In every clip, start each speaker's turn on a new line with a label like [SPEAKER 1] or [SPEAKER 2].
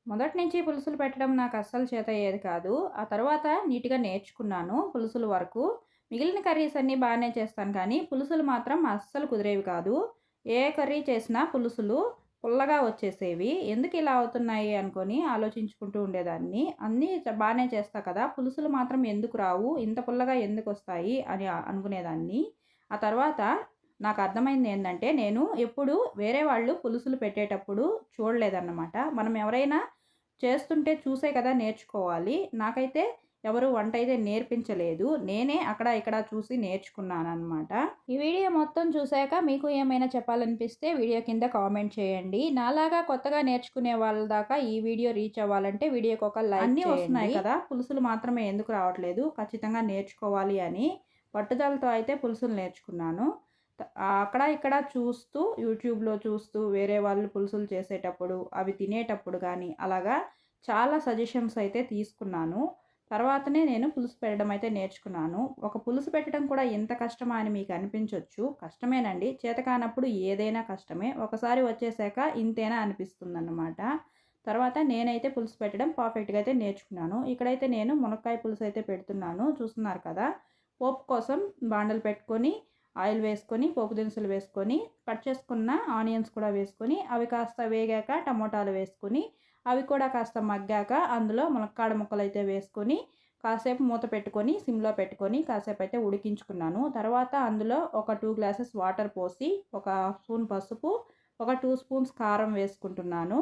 [SPEAKER 1] మొదటి నుంచి పులుసులు పెట్టడం నాకు అస్సలు చేతయ్యేది కాదు. ఆ తర్వాత నీట్‌గా నేర్చుకున్నాను పులుసుల వరకు. మిగిలిన కర్రీస్ అన్నీ బానే చేస్తాను కానీ, పులుసులు మాత్రం అస్సలు కుదిరేవి కాదు. ఏ కర్రీ చేసినా పులుసులు పుల్లగా వచ్చేసేవి. ఎందుకిలా అవుతున్నాయి అనుకోని ఆలోచించుకుంటూ ఉండేదాన్ని. అన్నీ బానే చేస్తా కదా! పులుసులు మాత్రం ఎందుకు రావు? ఇంత పుల్లగా ఎందుకొస్తాయి? అని అనుకునేదాన్ని. ఆ తర్వాత నాకర్థమైందేందంటే, నేను ఎప్పుడు వేరే వాళ్ళు పులుసులు పెట్టేటప్పుడు చూడలేదన్నమాట. మనం ఎవరైనా చేస్తుంటే చూసే కదా నేర్చుకోవాలి. నాకైతే ఎవరు వంటైతే నేర్పించలేదు. నేనే అక్కడ, ఇక్కడ చూసి నేర్చుకున్నాననమాట. ఈ వీడియో మొత్తం చూసాక మీకు ఏమైనా చెప్పాలనిపిస్తే వీడియో కింద కామెంట్ చేయండి. నాలాగా కొత్తగా నేర్చుకునే వాళ్ళ దాకా ఈ వీడియో రీచ్ అవ్వాలంటే వీడియోకి ఒక లైక్ చేయండి. అన్నీ వస్తున్నాయి కదా! పులుసులు మాత్రమే ఎందుకు రావట్లేదు? ఖచ్చితంగా నేర్చుకోవాలి అని పట్టుదలతో అయితే పులుసులు నేర్చుకున్నాను. అక్కడ ఇక్కడ చూస్తూ యూట్యూబ్‌లో చూస్తూ వేరే వాళ్ళు పులుసులు చేసేటప్పుడు, అవి తినేటప్పుడు గానీ, అలాగా చాలా సజెషన్స్ అయితే తీసుకున్నాను. తర్వాతనే నేను పులుసు పెట్టడం అయితే నేర్చుకున్నాను. ఒక పులుసు పెట్టడం కూడా ఇంత కష్టమా అని మీకు అనిపించొచ్చు. కష్టమేనండి. చేతకానప్పుడు ఏదైనా కష్టమే. ఒకసారి వచ్చేసాక ఇంతేనా అనిపిస్తుందన్నమాట. తర్వాత నేనైతే పులుసు పెట్టడం పర్ఫెక్ట్‌గా అయితే నేర్చుకున్నాను. ఇక్కడైతే నేను మునక్కాయ పులుసు అయితే పెడుతున్నాను. చూస్తున్నారు కదా! పోపు కోసం బాండలు పెట్టుకొని ఆయిల్ వేసుకొని, పోపు దినుసులు వేసుకొని, కట్ చేసుకున్న ఆనియన్స్ కూడా వేసుకొని, అవి కాస్త వేగాక టమోటాలు వేసుకొని, అవి కూడా కాస్త మగ్గాక అందులో ములక్కాడ ముక్కలైతే వేసుకొని, కాసేపు మూత పెట్టుకొని, సిమ్‌లో పెట్టుకొని కాసేపైతే ఉడికించుకున్నాను. తర్వాత అందులో ఒక 2 గ్లాసెస్ వాటర్ పోసి, ఒక హాఫ్ స్పూన్ పసుపు, ఒక 2 స్పూన్స్ కారం వేసుకుంటున్నాను.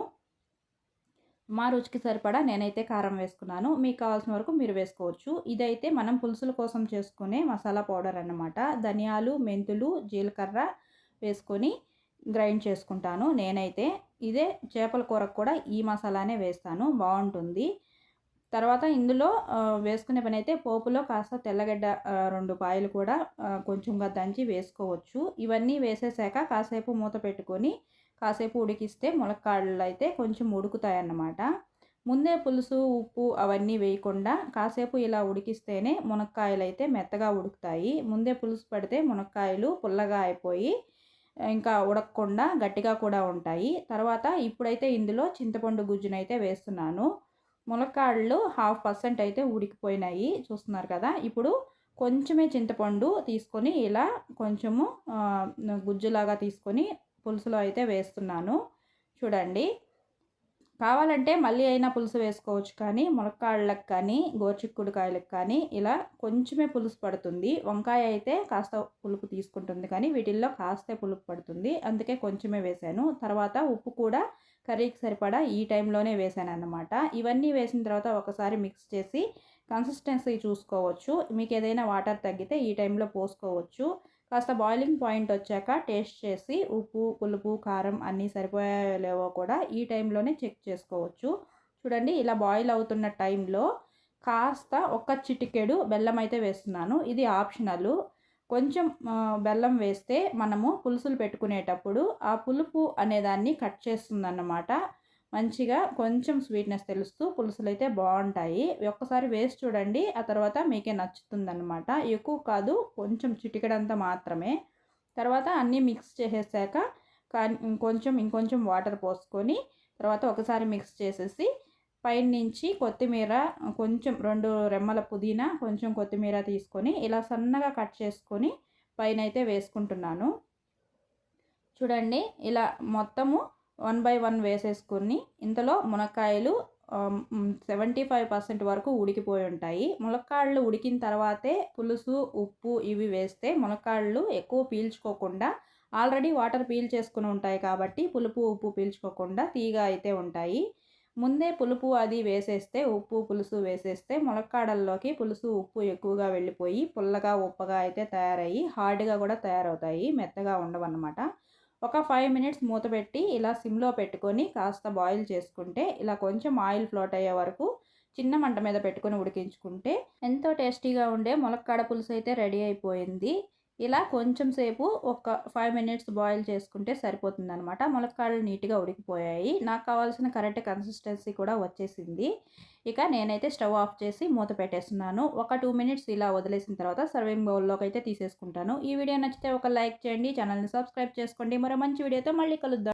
[SPEAKER 1] మా రుచికి సరిపడా నేనైతే కారం వేసుకున్నాను. మీకు కావాల్సిన వరకు మీరు వేసుకోవచ్చు. ఇదైతే మనం పులుసుల కోసం చేసుకునే మసాలా పౌడర్ అన్నమాట. ధనియాలు, మెంతులు, జీలకర్ర వేసుకొని గ్రైండ్ చేసుకుంటాను నేనైతే. ఇదే చేపల కూరకు కూడా ఈ మసాలానే వేస్తాను. బావుంటుంది. తర్వాత ఇందులో వేసుకునే పనైతే పోపులో కాస్త తెల్లగడ్డ 2 పాయలు కూడా కొంచెంగా దంచి వేసుకోవచ్చు. ఇవన్నీ వేసేసాక కాసేపు మూత పెట్టుకొని, కాసేపు ఉడికిస్తే ములక్కాడలైతే కొంచెం ఉడుకుతాయన్నమాట. ముందే పులుసు, ఉప్పు అవన్నీ వేయకుండా కాసేపు ఇలా ఉడికిస్తేనే మునక్కాయలైతే మెత్తగా ఉడుకుతాయి. ముందే పులుసు పెడితే మునక్కాయలు పుల్లగా అయిపోయి ఇంకా ఉడకకుండా గట్టిగా కూడా ఉంటాయి. తర్వాత ఇప్పుడైతే ఇందులో చింతపండు గుజ్జునైతే వేస్తున్నాను. ములక్కాడలు 1/2% అయితే ఉడికిపోయినాయి చూస్తున్నారు కదా! ఇప్పుడు కొంచెమే చింతపండు తీసుకొని ఇలా కొంచెము గుజ్జులాగా తీసుకొని పులుసులో అయితే వేస్తున్నాను. చూడండి. కావాలంటే మళ్ళీ అయినా పులుసు వేసుకోవచ్చు కానీ, ములక్కాడలకు కానీ, గోరుచిక్కుడుకాయలకు కానీ ఇలా కొంచెమే పులుసు పడుతుంది. వంకాయ అయితే కాస్త పులుపు తీసుకుంటుంది కానీ, వీటిల్లో కాస్తే పులుపు పడుతుంది. అందుకే కొంచెమే వేశాను. తర్వాత ఉప్పు కూడా కర్రీకి సరిపడా ఈ టైంలోనే వేశానన్నమాట. ఇవన్నీ వేసిన తర్వాత ఒకసారి మిక్స్ చేసి కన్సిస్టెన్సీ చూసుకోవచ్చు. మీకు ఏదైనా వాటర్ తగ్గితే ఈ టైంలో పోసుకోవచ్చు. కాస్త బాయిలింగ్ పాయింట్ వచ్చాక టేస్ట్ చేసి ఉప్పు, పులుపు, కారం అన్నీ సరిపోయాయో లేవో కూడా ఈ టైంలోనే చెక్ చేసుకోవచ్చు. చూడండి ఇలా బాయిల్ అవుతున్న టైంలో కాస్త ఒక్క చిటికెడు బెల్లం అయితే వేస్తున్నాను. ఇది ఆప్షనల్. కొంచెం బెల్లం వేస్తే మనము పులుసులు పెట్టుకునేటప్పుడు ఆ పులుపు అనేదాన్ని కట్ చేస్తుందన్నమాట. మంచిగా కొంచెం స్వీట్‌నెస్ తెలుస్తూ పులుసులైతే బావుంటాయి. ఒక్కసారి వేసి చూడండి. ఆ తర్వాత మీకే నచ్చుతుందన్నమాట. ఎక్కువ కాదు కొంచెం చిటికెడంత మాత్రమే. తర్వాత అన్నీ మిక్స్ చేసేసాక ఇంకొంచెం వాటర్ పోసుకొని తర్వాత ఒకసారి మిక్స్ చేసేసి పైనుంచి కొత్తిమీర కొంచెం 2 రెమ్మల పుదీనా, కొంచెం కొత్తిమీర తీసుకొని ఇలా సన్నగా కట్ చేసుకొని పైనైతే వేసుకుంటున్నాను. చూడండి ఇలా మొత్తము 1 బై 1 వేసేసుకొని ఇంతలో మునక్కాయలు 75% వరకు ఉడికిపోయి ఉంటాయి. ములక్కాడలు ఉడికిన తర్వాతే పులుసు, ఉప్పు ఇవి వేస్తే ములక్కాడలు ఎక్కువ పీల్చుకోకుండా ఆల్రెడీ వాటర్ పీల్చేసుకొని ఉంటాయి కాబట్టి పులుపు, ఉప్పు పీల్చుకోకుండా తీయగా అయితే ఉంటాయి. ముందే పులుపు అది వేసేస్తే ఉప్పు, పులుసు వేసేస్తే ములక్కాడల్లోకి పులుసు, ఉప్పు ఎక్కువగా వెళ్ళిపోయి పుల్లగా, ఉప్పగా అయితే తయారయ్యి హార్డ్‌గా కూడా తయారవుతాయి. మెత్తగా ఉండవన్నమాట. ఒక 5 మినిట్స్ మూత పెట్టి ఇలా సిమ్‌లో పెట్టుకొని కాస్త బాయిల్ చేసుకుంటే ఇలా కొంచెం ఆయిల్ ఫ్లోట్ అయ్యే వరకు చిన్న మంట మీద పెట్టుకొని ఉడికించుకుంటే ఎంతో టేస్టీగా ఉండే ములక్కాడ పులుసు అయితే రెడీ అయిపోయింది. ఇలా కొంచెం సేపు ఒక 5 మినిట్స్ బాయిల్ చేసుకుంటే సరిపోతుందనమాట. ములక్కాడలు నీట్‌గా ఉడికిపోయాయి. నాకు కావాల్సిన కరెక్ట్ కన్సిస్టెన్సీ కూడా వచ్చేసింది. ఇక నేనైతే స్టవ్ ఆఫ్ చేసి మూత పెట్టేస్తున్నాను. ఒక 2 మినిట్స్ ఇలా వదిలేసిన తర్వాత సర్వింగ్ బౌల్‌లోకి అయితే తీసేసుకుంటాను. ఈ వీడియో నచ్చితే ఒక లైక్ చేయండి. ఛానల్‌ని సబ్స్క్రైబ్ చేసుకోండి. మరో మంచి వీడియోతో మళ్ళీ కలుద్దాం.